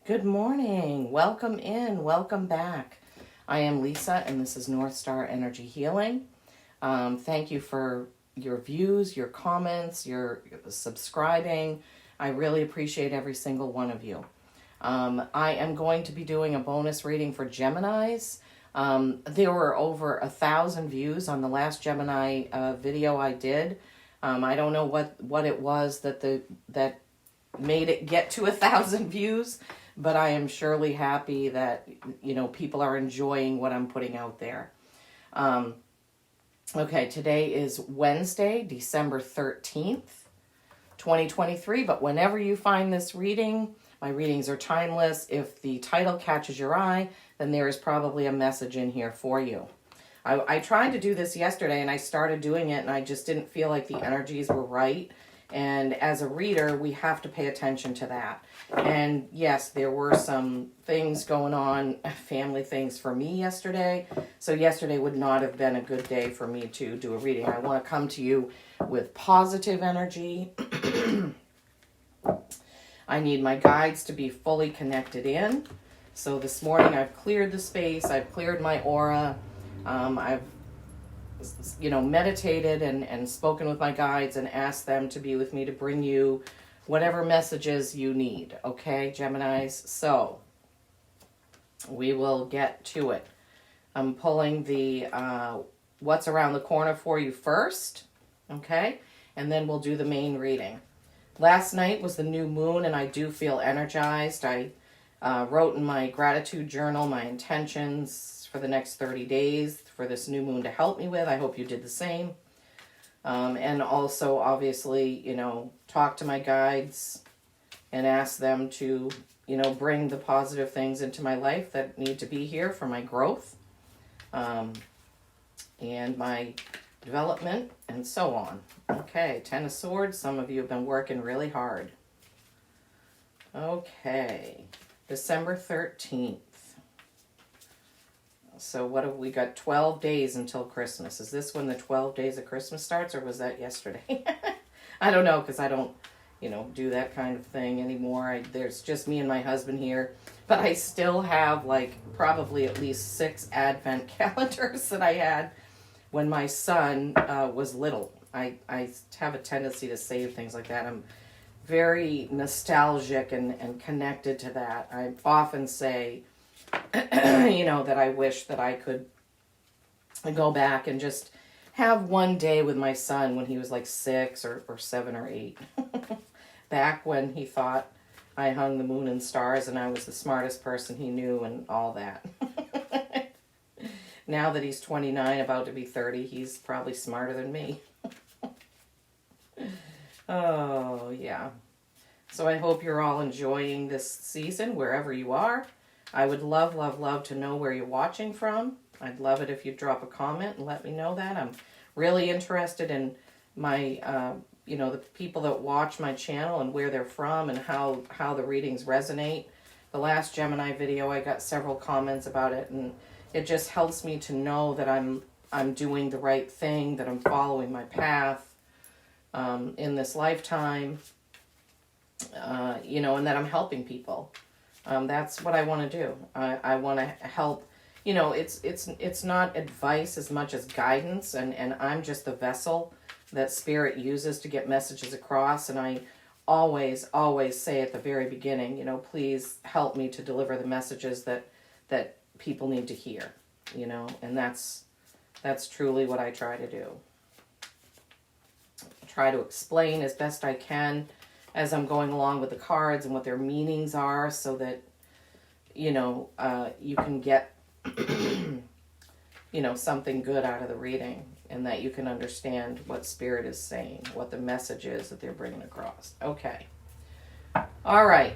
Good morning. Welcome in. Welcome back. I am Lisa, and this is North Star Energy Healing. Thank you for your views, your comments, your subscribing. I really appreciate every single one of you. I am going to be doing a bonus reading for Geminis. There were over 1,000 views on the last Gemini video I did. I don't know what it was that made it get to 1,000 views, but I am surely happy that, people are enjoying what I'm putting out there. Okay, today is Wednesday, December 13th, 2023, but whenever you find this reading, my readings are timeless. If the title catches your eye, then there is probably a message in here for you. I tried to do this yesterday, and I started doing it, and I just didn't feel like the energies were right. And as a reader, we have to pay attention to that. And yes, there were some things going on, family things for me yesterday. So yesterday would not have been a good day for me to do a reading. I want to come to you with positive energy. I need my guides to be fully connected in. So this morning I've cleared the space. I've cleared my aura. I've meditated and spoken with my guides and asked them to be with me to bring you whatever messages you need. Okay, Geminis? So we will get to it. I'm pulling the what's around the corner for you first. Okay, and then we'll do the main reading. Last night was the new moon, and I do feel energized. I wrote in my gratitude journal my intentions for the next 30 days for this new moon to help me with. I hope you did the same. And also, obviously, talk to my guides and ask them to, bring the positive things into my life that need to be here for my growth and my development and so on. Okay, Ten of Swords. Some of you have been working really hard. Okay, December 13th. So what have we got? 12 days until Christmas. Is this when the 12 days of Christmas starts, or was that yesterday? I don't know, because I don't, do that kind of thing anymore. There's just me and my husband here. But I still have, probably at least 6 advent calendars that I had when my son was little. I have a tendency to save things like that. I'm very nostalgic and connected to that. I often say, that I wish that I could go back and just have one day with my son when he was 6 or 7 or 8. Back when he thought I hung the moon and stars and I was the smartest person he knew and all that. Now that he's 29, about to be 30, he's probably smarter than me. Oh, yeah. So I hope you're all enjoying this season wherever you are. I would love, love, love to know where you're watching from. I'd love it if you drop a comment and let me know that. I'm really interested in my, the people that watch my channel and where they're from and how the readings resonate. The last Gemini video, I got several comments about it, and it just helps me to know that I'm doing the right thing, that I'm following my path in this lifetime, and that I'm helping people. That's what I want to do. I want to help. It's not advice as much as guidance, and I'm just the vessel that Spirit uses to get messages across. And I always, always say at the very beginning, please help me to deliver the messages that people need to hear. And that's truly what I try to do. I try to explain as best I can as I'm going along with the cards and what their meanings are, so that, you can get, something good out of the reading, and that you can understand what Spirit is saying, what the message is that they're bringing across. Okay. All right.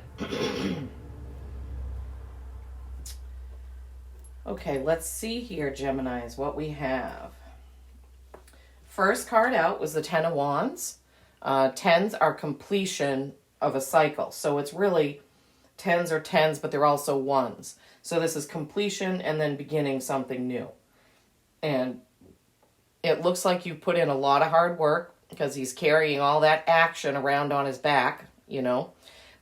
Okay, let's see here, Geminis, what we have. First card out was the Ten of Wands. Tens are completion of a cycle. So it's really tens are tens, but they're also ones. So this is completion and then beginning something new. And it looks like you put in a lot of hard work, because he's carrying all that action around on his back,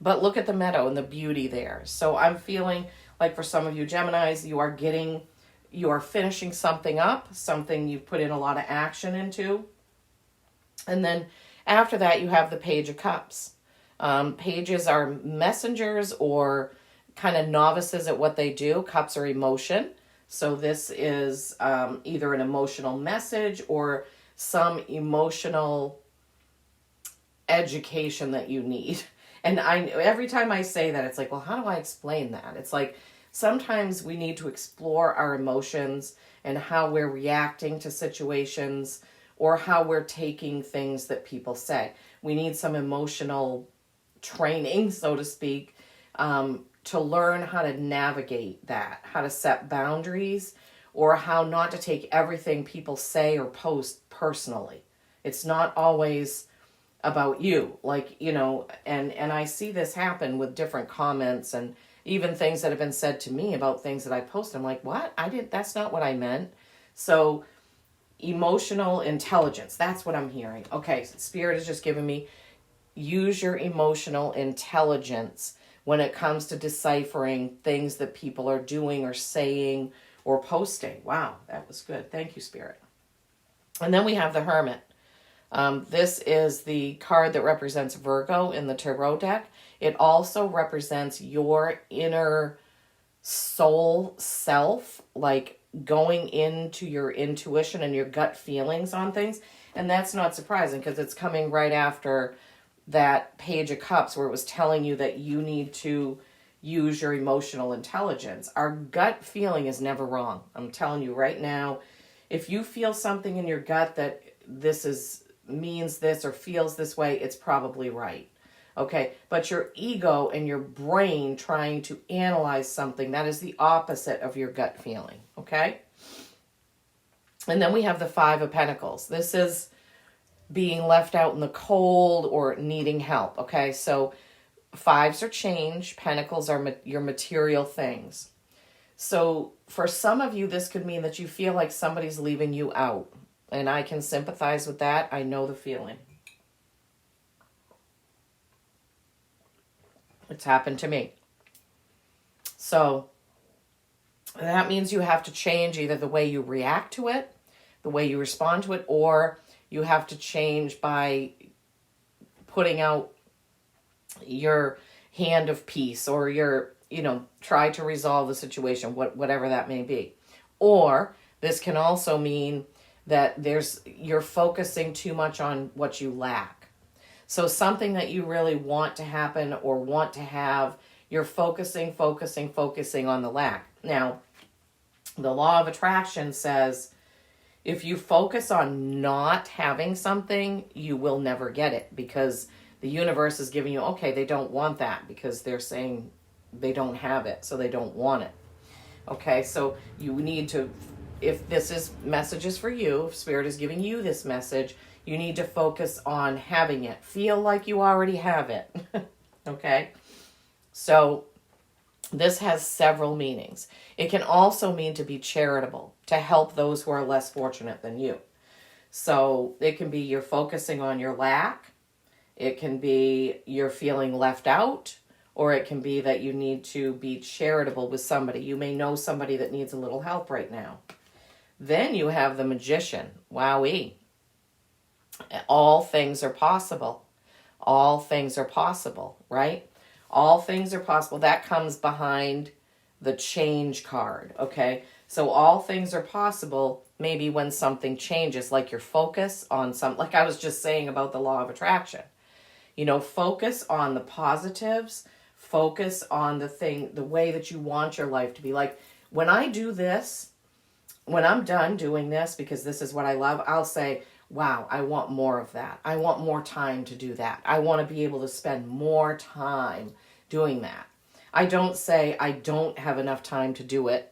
But look at the meadow and the beauty there. So I'm feeling like for some of you Geminis, you are finishing something up, something you've put in a lot of action into. And then after that, you have the Page of Cups. Pages are messengers or kind of novices at what they do. Cups are emotion. So this is either an emotional message or some emotional education that you need. And every time I say that, it's like, well, how do I explain that? It's like sometimes we need to explore our emotions and how we're reacting to situations or how we're taking things that people say. We need some emotional training, so to speak, to learn how to navigate that, how to set boundaries, or how not to take everything people say or post personally. It's not always about you, like, and I see this happen with different comments and even things that have been said to me about things that I post. I'm like, what? That's not what I meant. So emotional intelligence, that's what I'm hearing. Okay, Spirit is just giving me, use your emotional intelligence when it comes to deciphering things that people are doing or saying or posting. Wow, that was good. Thank you, Spirit. And then we have the Hermit. This is the card that represents Virgo in the tarot deck. It also represents your inner soul self, like going into your intuition and your gut feelings on things. And that's not surprising because it's coming right after that Page of Cups where it was telling you that you need to use your emotional intelligence. Our gut feeling is never wrong. I'm telling you right now, if you feel something in your gut that means this or feels this way, it's probably right. Okay, but your ego and your brain trying to analyze something, that is the opposite of your gut feeling, okay? And then we have the Five of Pentacles. This is being left out in the cold or needing help, okay? So fives are change, pentacles are your material things. So for some of you, this could mean that you feel like somebody's leaving you out. And I can sympathize with that. I know the feeling. It's happened to me. So that means you have to change either the way you react to it, the way you respond to it, or you have to change by putting out your hand of peace or try to resolve the situation, whatever that may be. Or this can also mean that you're focusing too much on what you lack. So something that you really want to happen or want to have, you're focusing on the lack. Now, the law of attraction says if you focus on not having something, you will never get it because the universe is giving you, okay, they don't want that because they're saying they don't have it, so they don't want it. Okay, so you need to, if this is messages for you, if Spirit is giving you this message, you need to focus on having it. Feel like you already have it. Okay? So this has several meanings. It can also mean to be charitable, to help those who are less fortunate than you. So it can be you're focusing on your lack. It can be you're feeling left out. Or it can be that you need to be charitable with somebody. You may know somebody that needs a little help right now. Then you have the Magician. Wowee. All things are possible. All things are possible, right? All things are possible. That comes behind the change card, okay? So all things are possible maybe when something changes, like your focus on like I was just saying about the law of attraction. Focus on the positives. Focus on the way that you want your life to be. Like when I do this, when I'm done doing this, because this is what I love, I'll say, wow, I want more of that. I want more time to do that. I want to be able to spend more time doing that. I don't say I don't have enough time to do it.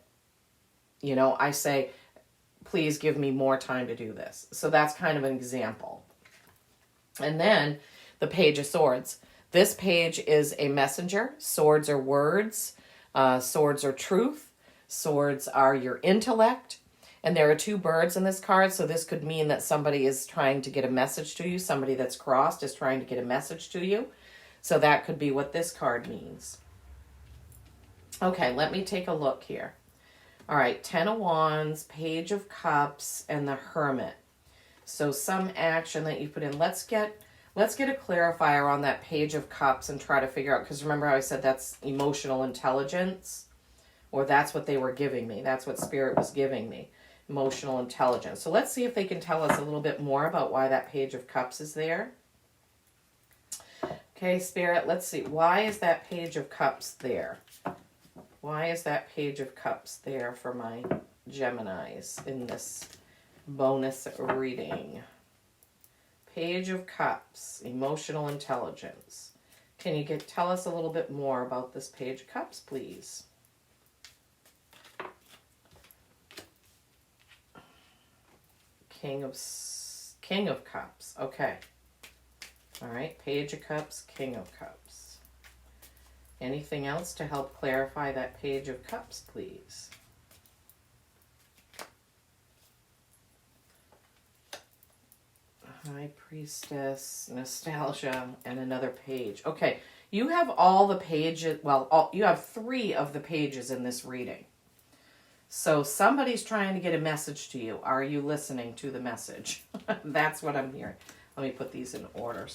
I say, please give me more time to do this. So that's kind of an example. And then the Page of Swords. This page is a messenger. Swords are words. Swords are truth. Swords are your intellect. And there are two birds in this card, so this could mean that somebody is trying to get a message to you. Somebody that's crossed is trying to get a message to you. So that could be what this card means. Okay, let me take a look here. All right, 10 of Wands, Page of Cups, and the Hermit. So some action that you put in. Let's get a clarifier on that Page of Cups and try to figure out, because remember how I said that's emotional intelligence? Or that's what they were giving me. That's what Spirit was giving me, emotional intelligence. So let's see if they can tell us a little bit more about why that Page of Cups is there. Okay, Spirit, let's see. Why is that Page of Cups there? Why is that Page of Cups there for my Geminis in this bonus reading? Page of Cups, emotional intelligence. Can you tell us a little bit more about this Page of Cups, please? King of Cups. Okay. All right. Page of Cups, King of Cups. Anything else to help clarify that Page of Cups, please? High Priestess, Nostalgia, and another page. Okay. You have all the pages. Well, you have 3 of the pages in this reading. So somebody's trying to get a message to you. Are you listening to the message? That's what I'm hearing. Let me put these in order.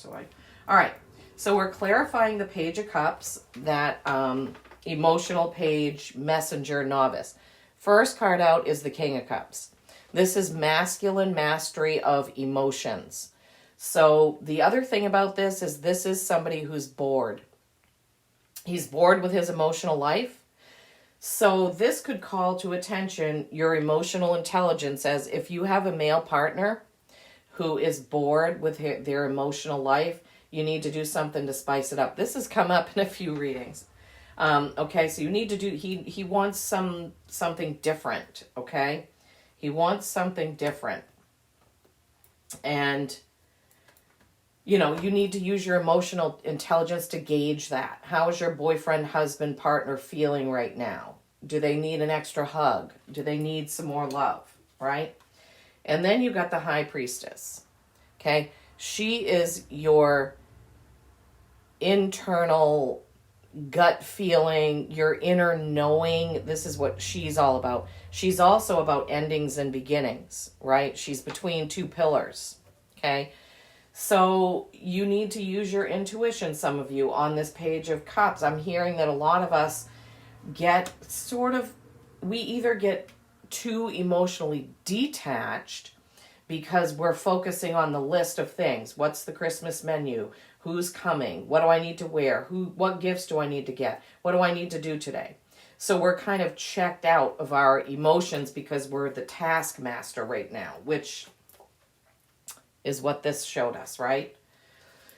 All right. So we're clarifying the Page of Cups, that emotional page, messenger, novice. First card out is the King of Cups. This is masculine mastery of emotions. So the other thing about this is somebody who's bored. He's bored with his emotional life. So this could call to attention your emotional intelligence, as if you have a male partner who is bored with their emotional life, you need to do something to spice it up. This has come up in a few readings. Okay, so you need to do, he wants something different, okay? He wants something different. And, you need to use your emotional intelligence to gauge that. How is your boyfriend, husband, partner feeling right now? Do they need an extra hug? Do they need some more love, right? And then you got the High Priestess, okay? She is your internal gut feeling, your inner knowing. This is what she's all about. She's also about endings and beginnings, right? She's between 2 pillars, okay? So you need to use your intuition, some of you, on this Page of Cups. I'm hearing that a lot of us get we either get too emotionally detached because we're focusing on the list of things. What's the Christmas menu? Who's coming? What do I need to wear? What gifts do I need to get? What do I need to do today? So we're kind of checked out of our emotions because we're the taskmaster right now, which is what this showed us, right?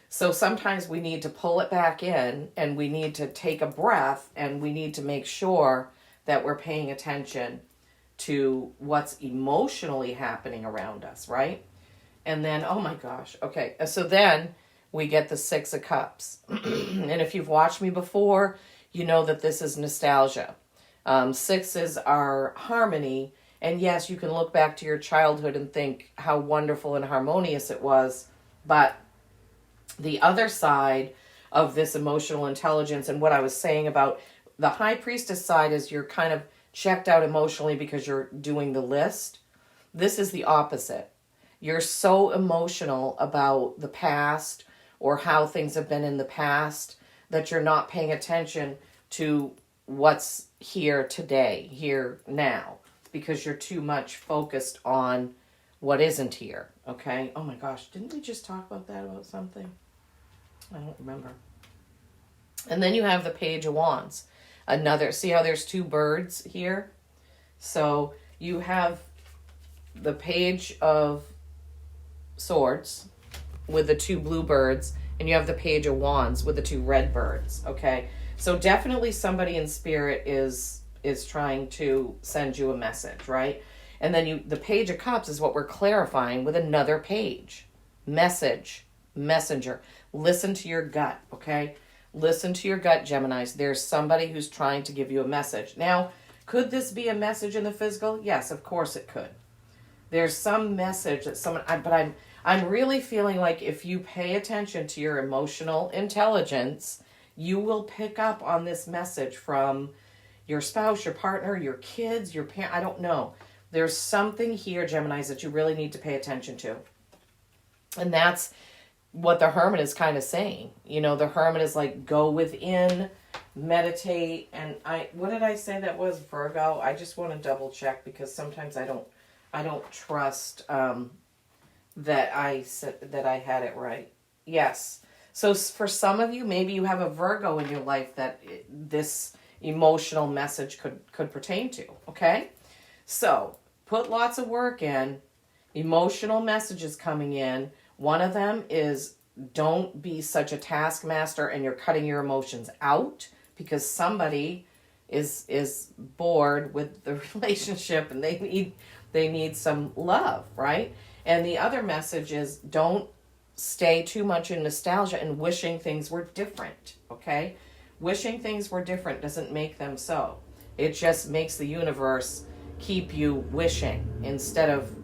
So sometimes we need to pull it back in, and we need to take a breath, and we need to make sure that we're paying attention to what's emotionally happening around us, right? And then, oh my gosh, okay. So then we get the 6 of Cups. And if you've watched me before, you know that this is nostalgia. 6s are harmony. And yes, you can look back to your childhood and think how wonderful and harmonious it was. But the other side of this emotional intelligence, and what I was saying about the High Priestess side, is you're kind of checked out emotionally because you're doing the list. This is the opposite. You're so emotional about the past or how things have been in the past that you're not paying attention to what's here today, here now, because you're too much focused on what isn't here, okay? Oh my gosh, didn't we just talk about that, about something? I don't remember. And then you have the Page of Wands. See how there's 2 birds here? So you have the Page of Swords with the 2 blue birds, and you have the Page of Wands with the 2 red birds, okay? So definitely somebody in spirit is trying to send you a message, right? And then the Page of Cups is what we're clarifying with another page. Message, messenger. Listen to your gut, okay? Listen to your gut, Geminis. There's somebody who's trying to give you a message. Now, could this be a message in the physical? Yes, of course it could. There's some message that someone, but I'm really feeling like if you pay attention to your emotional intelligence, you will pick up on this message from your spouse, your partner, your kids, your parent. I don't know. There's something here, Geminis, that you really need to pay attention to. And that's what the Hermit is kind of saying. You know, the Hermit is like, go within, meditate. And what did I say that was? Virgo? I just want to double check because sometimes I don't trust that I said that I had it right. Yes. So for some of you, maybe you have a Virgo in your life that this emotional message could pertain to. Okay? So put lots of work in. Emotional messages coming in. One of them is don't be such a taskmaster and you're cutting your emotions out because somebody is bored with the relationship and they need some love, right? And the other message is don't stay too much in nostalgia and wishing things were different, okay? Wishing things were different doesn't make them so. It just makes the universe keep you wishing instead of,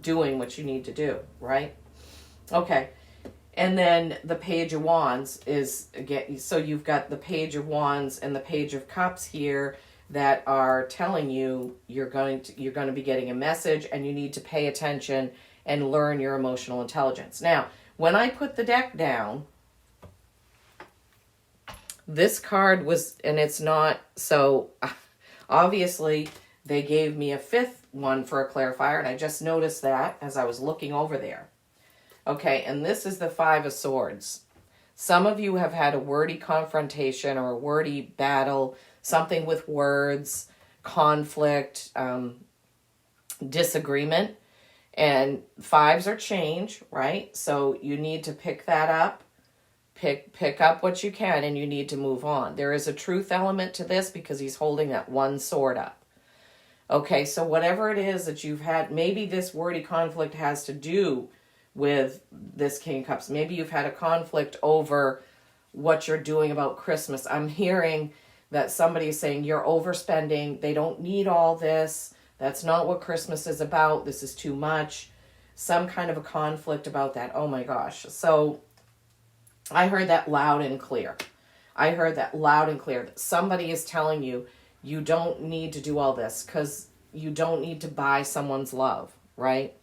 doing what you need to do, right? Okay. And then the Page of Wands is, again, so you've got the Page of Wands and the Page of Cups here that are telling you you're going to be getting a message and you need to pay attention and learn your emotional intelligence. Now, when I put the deck down, this card was, and it's not, so obviously they gave me a fifth one for a clarifier, and I just noticed that as I was looking over there. Okay, and this is the Five of Swords. Some of you have had a wordy confrontation or a wordy battle, something with words, conflict, disagreement, and fives are change, right? So you need to pick that up, pick up what you can, and you need to move on. There is a truth element to this because he's holding that one sword up. Okay, so whatever it is that you've had, maybe this wordy conflict has to do with this King of Cups. Maybe you've had a conflict over what you're doing about Christmas. I'm hearing that somebody is saying you're overspending. They don't need all this. That's not what Christmas is about. This is too much. Some kind of a conflict about that. Oh my gosh. So I heard that loud and clear. I heard that loud and clear. That somebody is telling you you don't need to do all this because you don't need to buy someone's love, right?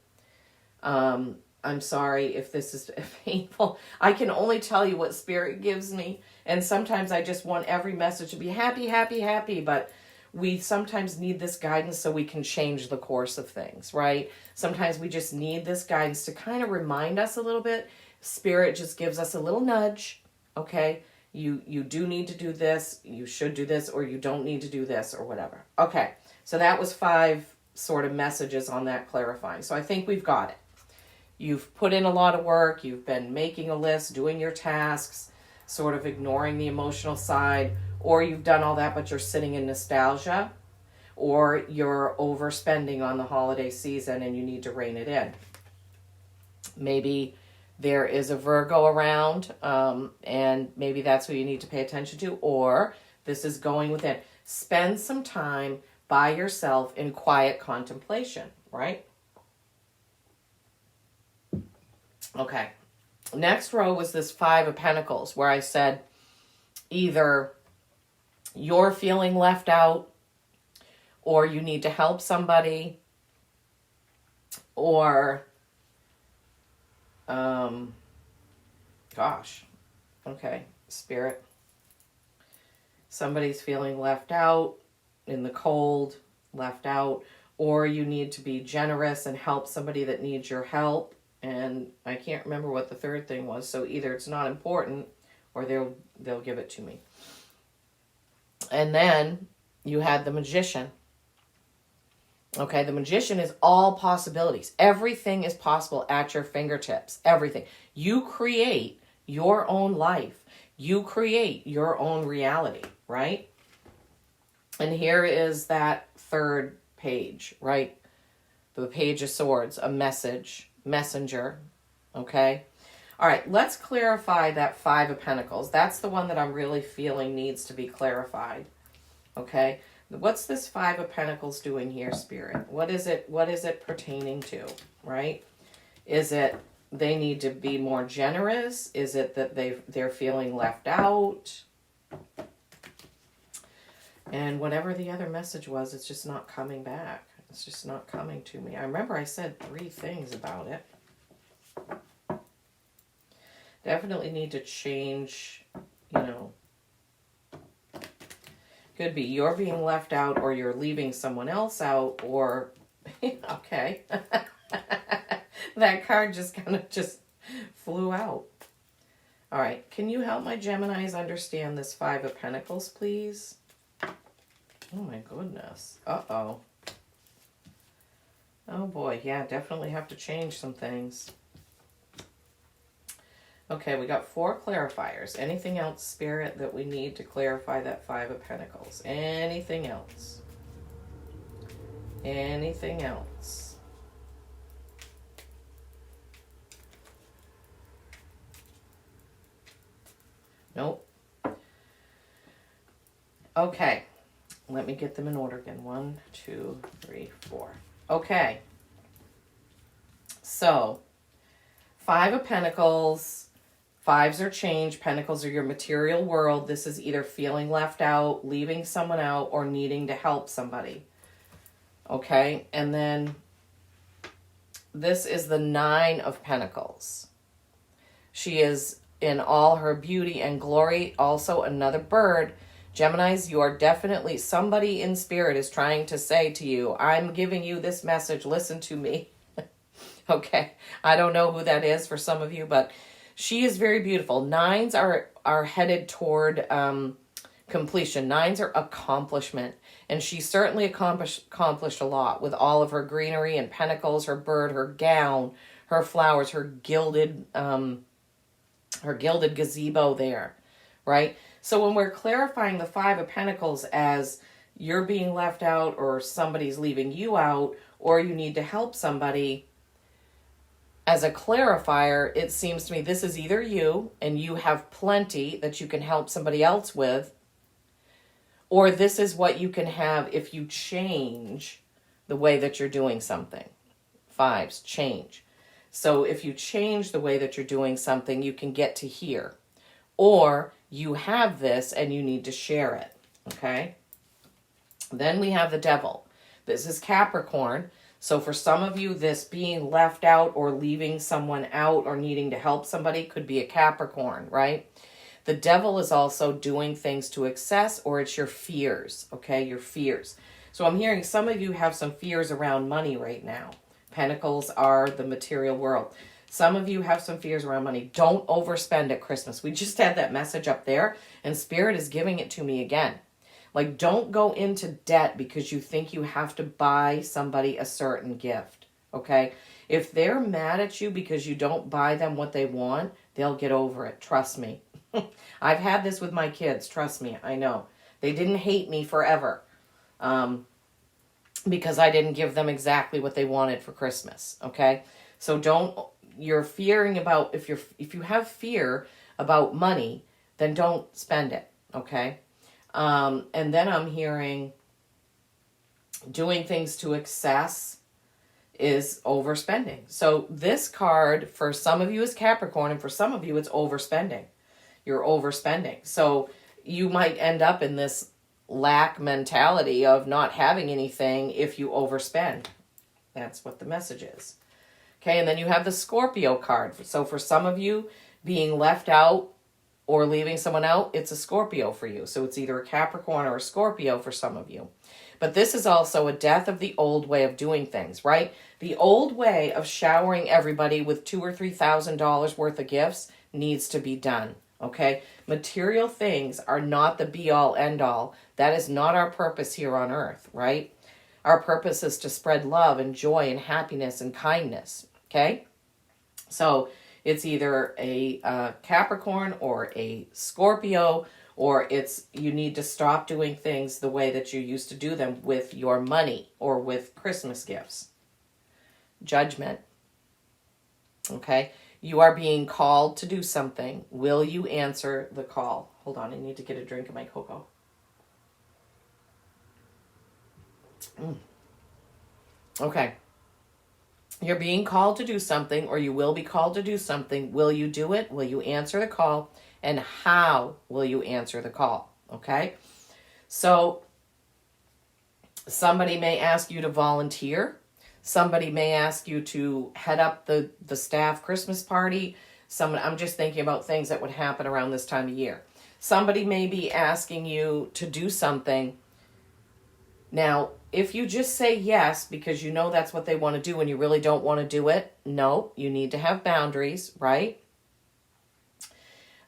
I'm sorry if this is painful. I can only tell you what Spirit gives me. And sometimes I just want every message to be happy, happy, happy. But we sometimes need this guidance so we can change the course of things, right? Sometimes we just need this guidance to kind of remind us a little bit. Spirit just gives us a little nudge, okay? You do need to do this, you should do this, or you don't need to do this, or whatever. Okay, so that was 5 sort of messages on that clarifying. So I think we've got it. You've put in a lot of work, you've been making a list, doing your tasks, sort of ignoring the emotional side, or you've done all that but you're sitting in nostalgia, or you're overspending on the holiday season and you need to rein it in. Maybe there is a Virgo around, and maybe that's who you need to pay attention to, or this is going within. Spend some time by yourself in quiet contemplation, right? Okay. Next row was this 5 of Pentacles, where I said either you're feeling left out, or you need to help somebody, or gosh, okay, Spirit. Somebody's feeling left out, in the cold, left out, or you need to be generous and help somebody that needs your help. And I can't remember what the third thing was, so either it's not important or they'll give it to me. And then you had the Magician. Okay, the Magician is all possibilities. Everything is possible at your fingertips. Everything. You create your own life. You create your own reality, right? And here is that third page, right? The Page of Swords, a messenger, okay? All right, let's clarify that 5 of Pentacles. That's the one that I'm really feeling needs to be clarified, okay? What's this Five of Pentacles doing here, Spirit? What is it pertaining to, right? Is it they need to be more generous? Is it that they're feeling left out? And whatever the other message was, it's just not coming back. It's just not coming to me. I remember I said 3 things about it. Definitely need to change, could be you're being left out or you're leaving someone else out or, okay. That card just kind of just flew out. All right. Can you help my Geminis understand this Five of Pentacles, please? Oh, my goodness. Uh-oh. Oh, boy. Yeah, definitely have to change some things. Okay, we got 4 clarifiers. Anything else, Spirit, that we need to clarify that Five of Pentacles? Anything else? Anything else? Nope. Okay. Let me get them in order again. 1, 2, 3, 4. Okay. So, Five of Pentacles. Fives are change. Pentacles are your material world. This is either feeling left out, leaving someone out, or needing to help somebody. Okay? And then this is the Nine of Pentacles. She is in all her beauty and glory. Also another bird. Geminis, you are definitely, somebody in spirit is trying to say to you, I'm giving you this message. Listen to me. Okay? I don't know who that is for some of you, but she is very beautiful. Nines are headed toward completion. Nines are accomplishment. And she certainly accomplished a lot with all of her greenery and pentacles, her bird, her gown, her flowers, her gilded gazebo there, right? So when we're clarifying the Five of Pentacles as you're being left out or somebody's leaving you out or you need to help somebody, as a clarifier, it seems to me this is either you and you have plenty that you can help somebody else with, or this is what you can have if you change the way that you're doing something. Fives, change. So if you change the way that you're doing something, you can get to here. Or you have this and you need to share it, okay? Then we have the Devil. This is Capricorn. So for some of you, this being left out or leaving someone out or needing to help somebody could be a Capricorn, right? The Devil is also doing things to excess, or it's your fears, okay? Your fears. So I'm hearing some of you have some fears around money right now. Pentacles are the material world. Some of you have some fears around money. Don't overspend at Christmas. We just had that message up there, and Spirit is giving it to me again. Like, don't go into debt because you think you have to buy somebody a certain gift, okay? If they're mad at you because you don't buy them what they want, they'll get over it. Trust me. I've had this with my kids. Trust me. I know. They didn't hate me forever because I didn't give them exactly what they wanted for Christmas, okay? So you're fearing about, if you have fear about money, then don't spend it, okay? And then I'm hearing doing things to excess is overspending. So this card for some of you is Capricorn, and for some of you it's overspending. You're overspending. So you might end up in this lack mentality of not having anything if you overspend. That's what the message is. Okay, and then you have the Scorpio card. So for some of you, being left out or leaving someone out, it's a Scorpio for you. So it's either a Capricorn or a Scorpio for some of you. But this is also a death of the old way of doing things, right? The old way of showering everybody with $2,000 or $3,000 worth of gifts needs to be done, okay? Material things are not the be-all, end-all. That is not our purpose here on earth, right? Our purpose is to spread love and joy and happiness and kindness, okay? So it's either a Capricorn or a Scorpio, or it's you need to stop doing things the way that you used to do them with your money or with Christmas gifts. Judgment. Okay? You are being called to do something. Will you answer the call? Hold on, I need to get a drink of my cocoa. Okay. You're being called to do something, or you will be called to do something. Will you do it? Will you answer the call? And how will you answer the call? Okay. So somebody may ask you to volunteer. Somebody may ask you to head up the staff Christmas party. I'm just thinking about things that would happen around this time of year. Somebody may be asking you to do something. Now, if you just say yes because you know that's what they want to do and you really don't want to do it, no, you need to have boundaries, right?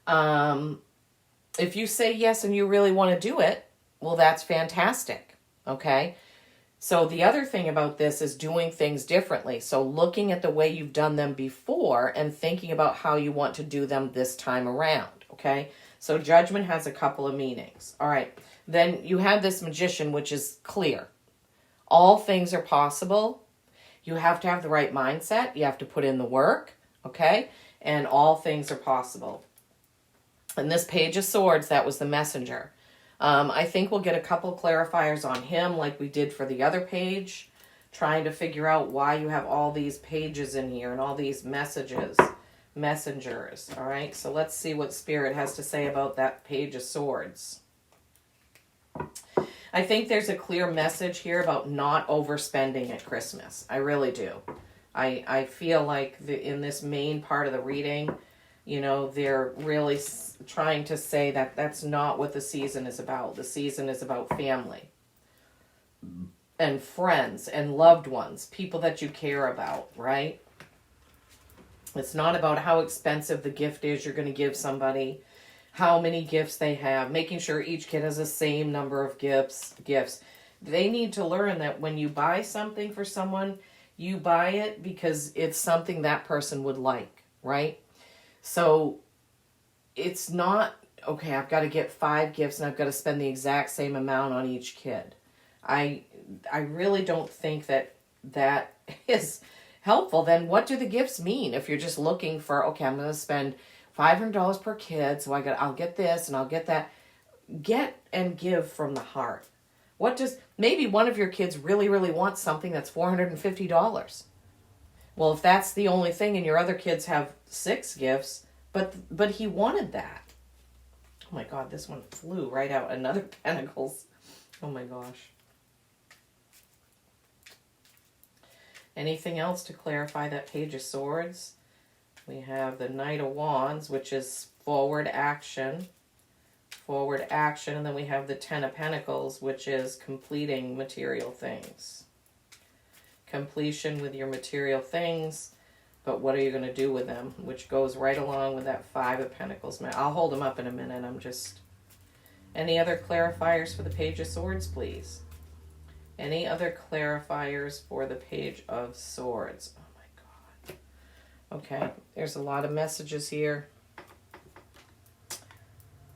If you say yes and you really want to do it, well, that's fantastic, okay? So the other thing about this is doing things differently. So looking at the way you've done them before and thinking about how you want to do them this time around, okay? So judgment has a couple of meanings. All right. Then you have this magician, which is clear. All things are possible. You have to have the right mindset. You have to put in the work, okay? And all things are possible. And this Page of Swords, that was the messenger. I think we'll get a couple clarifiers on him like we did for the other page, trying to figure out why you have all these pages in here and all these messengers. All right, so let's see what Spirit has to say about that Page of Swords. I think there's a clear message here about not overspending at Christmas. I really do. I feel like in this main part of the reading, they're really trying to say that that's not what the season is about. The season is about family and friends and loved ones, people that you care about, right? It's not about how expensive the gift is you're going to give somebody, how many gifts they have, making sure each kid has the same number of gifts. They need to learn that when you buy something for someone, you buy it because it's something that person would like, right? So it's not, okay, I've got to get 5 gifts and I've got to spend the exact same amount on each kid. I really don't think that is helpful. Then what do the gifts mean? If you're just looking for, okay, I'm going to spend $500 per kid, so I'll get this and I'll get that. Get and give from the heart. Maybe one of your kids really, really wants something that's $450. Well, if that's the only thing and your other kids have 6 gifts, but he wanted that. Oh my God, this one flew right out. Another Pentacles. Oh my gosh. Anything else to clarify that Page of Swords? We have the Knight of Wands, which is forward action, and then we have the Ten of Pentacles, which is completing material things. Completion with your material things, but what are you going to do with them? Which goes right along with that Five of Pentacles. I'll hold them up in a minute. Any other clarifiers for the Page of Swords, please? Any other clarifiers for the Page of Swords? Oh my God. Okay, there's a lot of messages here.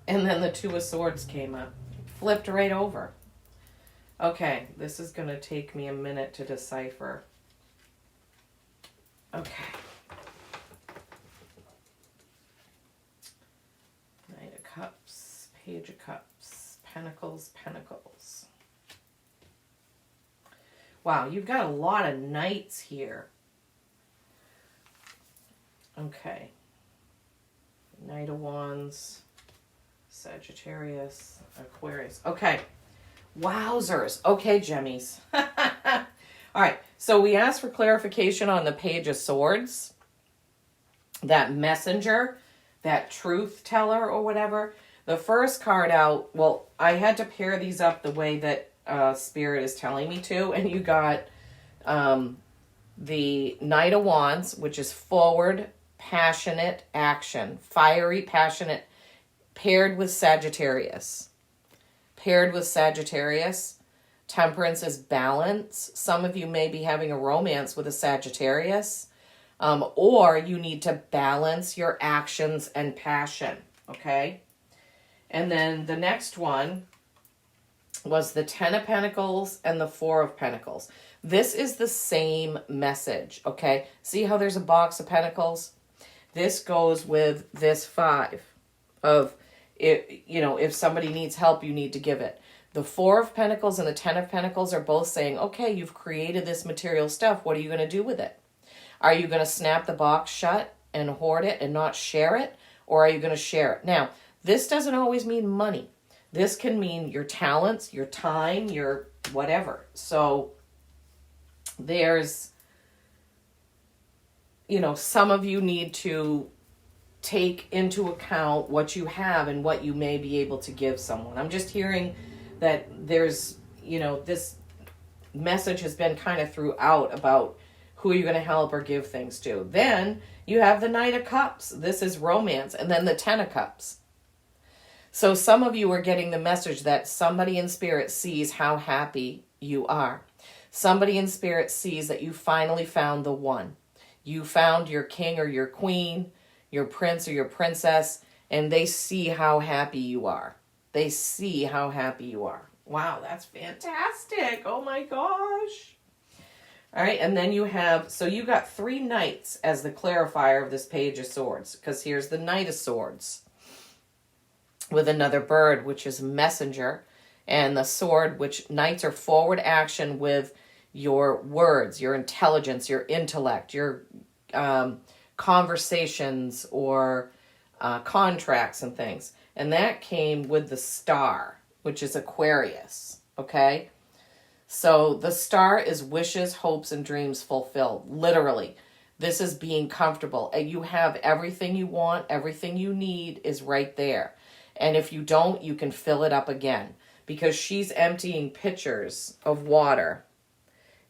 And then the Two of Swords came up. Flipped right over. Okay, this is going to take me a minute to decipher. Okay. Knight of Cups, Page of Cups, Pentacles. Wow, you've got a lot of knights here. Okay. Knight of Wands, Sagittarius, Aquarius. Okay. Wowzers. Okay, Gemmies. All right. So we asked for clarification on the Page of Swords. That messenger, that truth teller or whatever. The first card out, well, I had to pair these up the way that Spirit is telling me to. And you got the Knight of Wands, which is forward, passionate action. Fiery, passionate, paired with Sagittarius. Temperance is balance. Some of you may be having a romance with a Sagittarius. Or you need to balance your actions and passion. Okay? And then the next one was the Ten of Pentacles and the Four of Pentacles. This is the same message. Okay? See how there's a box of Pentacles? This goes with this 5 of, if somebody needs help, you need to give it. The Four of Pentacles and the Ten of Pentacles are both saying, okay, you've created this material stuff. What are you going to do with it? Are you going to snap the box shut and hoard it and not share it? Or are you going to share it? Now, this doesn't always mean money. This can mean your talents, your time, your whatever. So there's, some of you need to take into account what you have and what you may be able to give someone. I'm just hearing that there's, this message has been kind of throughout about who you're going to help or give things to. Then you have the Knight of Cups. This is romance. And then the Ten of Cups. So some of you are getting the message that somebody in spirit sees how happy you are. Somebody in spirit sees that you finally found the one. You found your king or your queen, your prince or your princess, and they see how happy you are. They see how happy you are. Wow, that's fantastic. Oh my gosh. All right, and then you have, so you got 3 knights as the clarifier of this Page of Swords, because here's the Knight of Swords with another bird, which is messenger, and the sword, which knights are forward action with your words, your intelligence, your intellect, your conversations or contracts and things. And that came with the star, which is Aquarius, okay? So the star is wishes, hopes, and dreams fulfilled. Literally, this is being comfortable. And you have everything you want, everything you need is right there. And if you don't, you can fill it up again. Because she's emptying pitchers of water.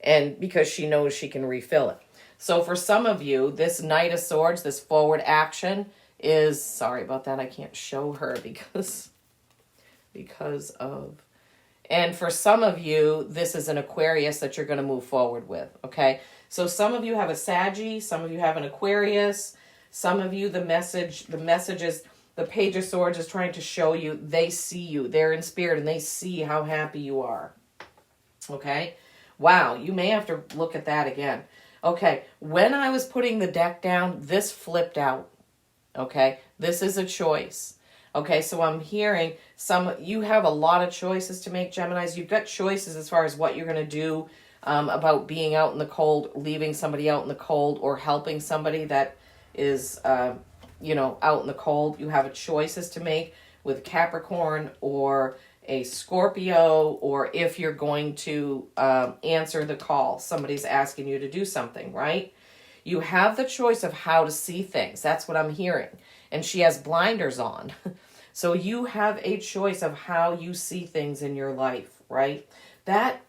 And because she knows she can refill it. So for some of you, this Knight of Swords, this forward action is, sorry about that, I can't show her because of, and for some of you, this is an Aquarius that you're going to move forward with, okay? So some of you have a Saggy, some of you have an Aquarius, some of you, the message is, the Page of Swords is trying to show you, they see you, they're in spirit, and they see how happy you are, okay? Wow, you may have to look at that again. Okay, when I was putting the deck down, this flipped out. Okay, this is a choice. Okay, so I'm hearing you have a lot of choices to make, Geminis. You've got choices as far as what you're going to do about being out in the cold, leaving somebody out in the cold, or helping somebody that is, out in the cold. You have choices to make with Capricorn or a Scorpio, or if you're going to answer the call. Somebody's asking you to do something, right? You have the choice of how to see things. That's what I'm hearing. And she has blinders on. So you have a choice of how you see things in your life, right? That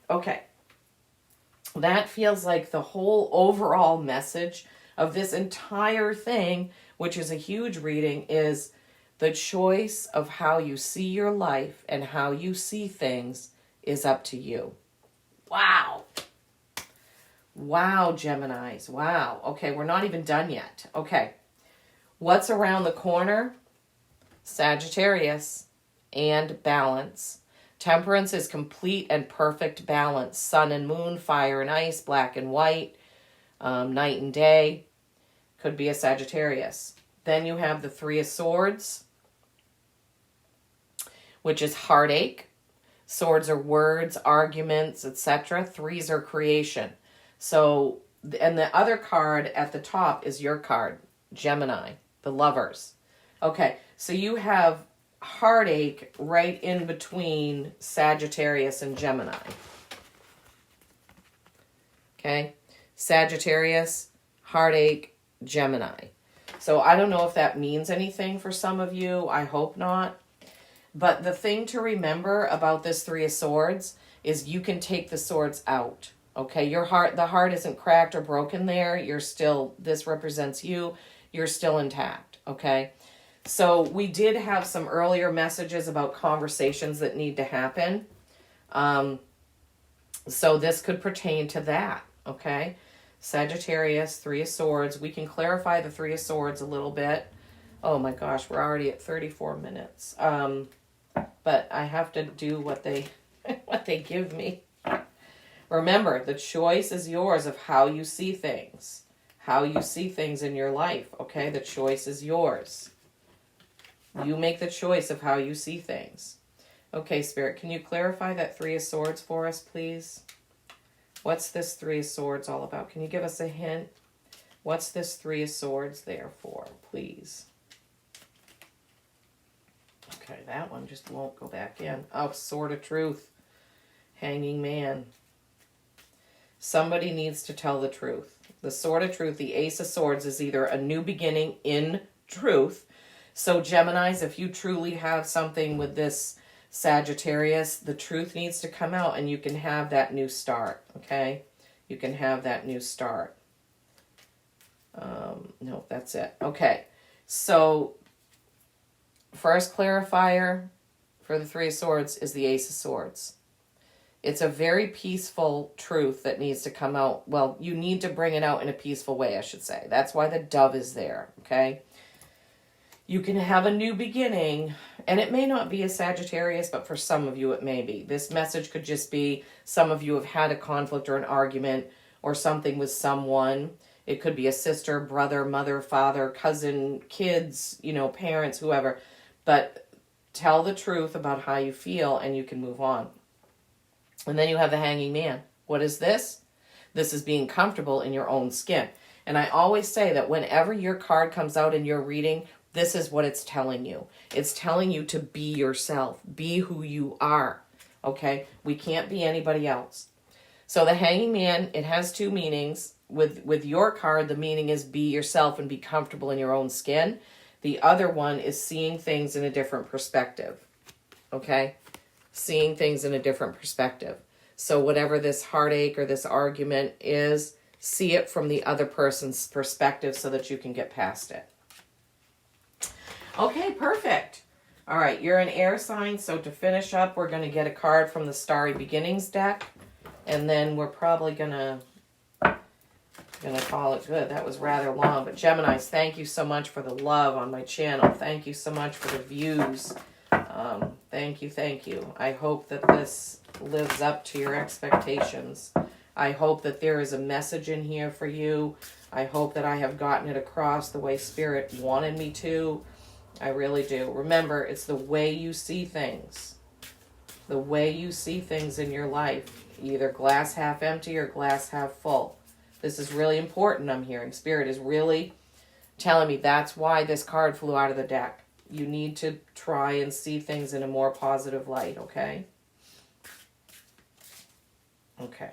feels like the whole overall message of this entire thing, which is a huge reading, is the choice of how you see your life and how you see things is up to you. Wow. Wow, Geminis. Wow. Okay, we're not even done yet. Okay. What's around the corner? Sagittarius and balance. Temperance is complete and perfect balance. Sun and moon, fire and ice, black and white, night and day. Could be a Sagittarius. Then you have the Three of Swords, which is heartache. Swords are words, arguments, etc. Threes are creation. So, and the other card at the top is your card, Gemini, the lovers. Okay, so you have heartache right in between Sagittarius and Gemini. Okay, Sagittarius, heartache, Gemini. So I don't know if that means anything for some of you. I hope not. But the thing to remember about this Three of Swords is you can take the swords out. Okay, the heart isn't cracked or broken there. This represents you. You're still intact, okay? So we did have some earlier messages about conversations that need to happen. So this could pertain to that, okay? Sagittarius, Three of Swords. We can clarify the Three of Swords a little bit. Oh my gosh, we're already at 34 minutes. But I have to do what they give me. Remember, the choice is yours of how you see things. How you see things in your life, okay? The choice is yours. You make the choice of how you see things. Okay, Spirit, can you clarify that Three of Swords for us, please? What's this Three of Swords all about? Can you give us a hint? What's this Three of Swords there for, please? Okay, that one just won't go back in. Oh, Sword of Truth. Hanging Man. Somebody needs to tell the truth. The Sword of Truth, the Ace of Swords, is either a new beginning in truth. So Geminis, if you truly have something with this Sagittarius, the truth needs to come out and you can have that new start, okay? You can have that new start. No, that's it. Okay, so first clarifier for the Three of Swords is the Ace of Swords. It's a very peaceful truth that needs to come out. Well, you need to bring it out in a peaceful way, I should say. That's why the dove is there, okay? You can have a new beginning, and it may not be a Sagittarius, but for some of you it may be. This message could just be some of you have had a conflict or an argument or something with someone. It could be a sister, brother, mother, father, cousin, kids, you know, parents, whoever. But tell the truth about how you feel and you can move on. And then you have the Hanging Man. What is this? This is being comfortable in your own skin. And I always say that whenever your card comes out in your reading, this is what it's telling you. It's telling you to be yourself. Be who you are. Okay? We can't be anybody else. So the Hanging Man, it has two meanings. With your card, the meaning is be yourself and be comfortable in your own skin. The other one is seeing things in a different perspective. Okay? Seeing things in a different perspective. So whatever this heartache or this argument is, see it from the other person's perspective so that you can get past it. Okay, perfect. All right, you're an air sign, so to finish up, we're going to get a card from the Starry Beginnings deck, and then we're probably going to call it good. That was rather long, but Geminis, thank you so much for the love on my channel. Thank you so much for the views. Thank you. I hope that this lives up to your expectations. I hope that there is a message in here for you. I hope that I have gotten it across the way Spirit wanted me to. I really do. Remember, it's the way you see things. The way you see things in your life. Either glass half empty or glass half full. This is really important, I'm hearing. Spirit is really telling me that's why this card flew out of the deck. You need to try and see things in a more positive light, okay? Okay.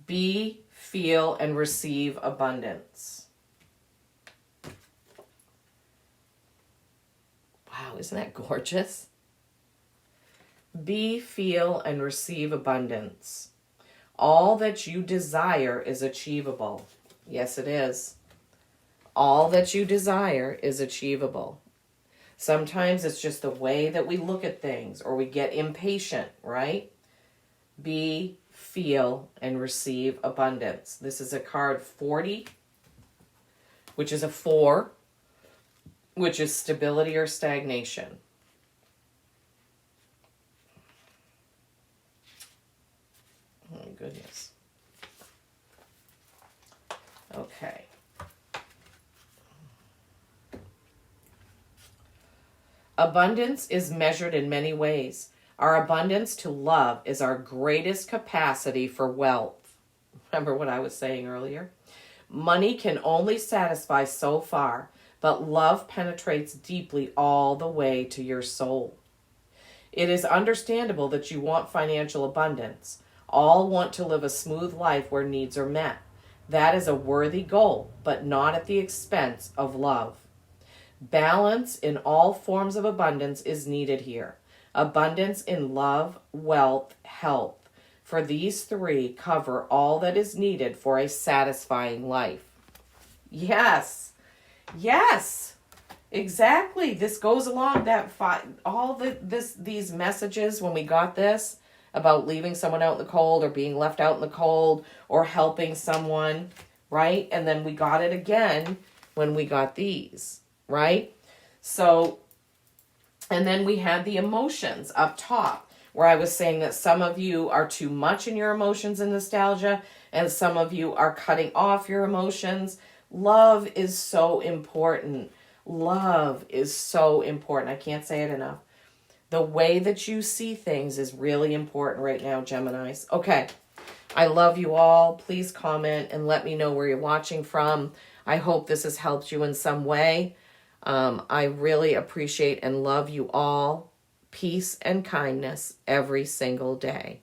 Be, feel, and receive abundance. Wow, isn't that gorgeous? Be, feel, and receive abundance. All that you desire is achievable. Yes, it is. All that you desire is achievable. Sometimes it's just the way that we look at things or we get impatient, right? Be, feel, and receive abundance. This is a card 40, which is a 4, which is stability or stagnation. Oh, my goodness. Okay. Abundance is measured in many ways. Our abundance to love is our greatest capacity for wealth. Remember what I was saying earlier? Money can only satisfy so far, but love penetrates deeply all the way to your soul. It is understandable that you want financial abundance. All want to live a smooth life where needs are met. That is a worthy goal, but not at the expense of love. Balance in all forms of abundance is needed here. Abundance in love, wealth, health. For these three cover all that is needed for a satisfying life. Yes. Yes. Exactly. This goes along that these messages when we got this about leaving someone out in the cold or being left out in the cold or helping someone, right? And then we got it again when we got these, right? So, and then we had the emotions up top where I was saying that some of you are too much in your emotions and nostalgia and some of you are cutting off your emotions. Love is so important. Love is so important. I can't say it enough. The way that you see things is really important right now, Geminis. Okay. I love you all. Please comment and let me know where you're watching from. I hope this has helped you in some way. I really appreciate and love you all. Peace and kindness every single day.